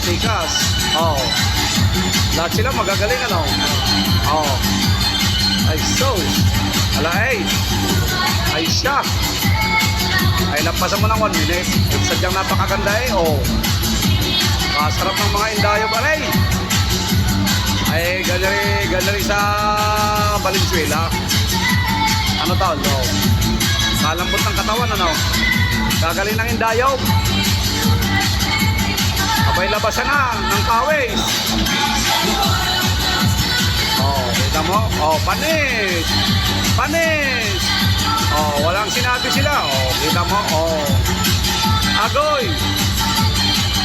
Tikas. Oh. Lahat sila magagaling, ano? Oh. Ay, so. Ala, ay. Ay, siya. Ay, lampasan mo ng 1 minute. Sadyang napakaganda eh. Oh. Kasarap ng mga indayo ba rin? Ay, ganda rin sa Valenzuela. Ano to? No. Kalambot ng katawan, ano? Gagaling ng indayo. Abay, labasan na ng pawis. Oh, kita mo? Oh, panis. Panis. Oh, walang sinabi sila. Oh, kita mo? Oh. Agoy.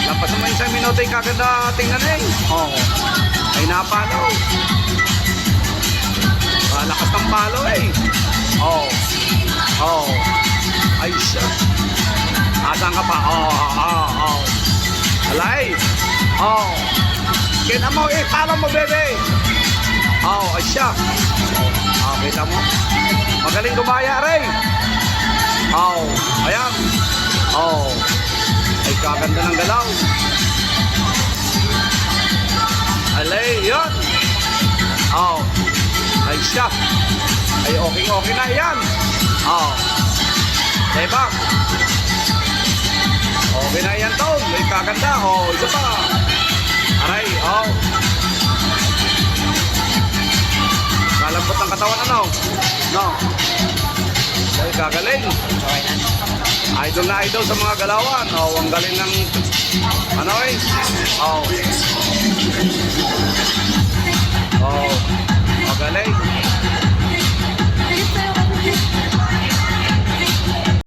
Lapas naman isang minuto yung kaganda tingnan eh. Oh. Ay napalo. Lakas ng palo eh. Oh. Oh. Ay siya. Asan ka pa? Oh. Alay. Oh. Kita mo eh. Palo mo bebe. Oh. Ay siya. Oh. Kita mo. Magaling gumaya rin. Oh. Ayan. Oh. Ay kaganda ng galaw. Alay, yun. Oh. Ay siya. Ay okay na yan. Oh. Diba? Okay na yan to. Ay kaganda. Oh, isa pa. Aray, oh. Kalambot ng katawan, ano? No. Ay kagaling. Okay na. Idol na idol sa mga galawan. Oh, ang galing ng ano eh. Oh. Oh, magaling.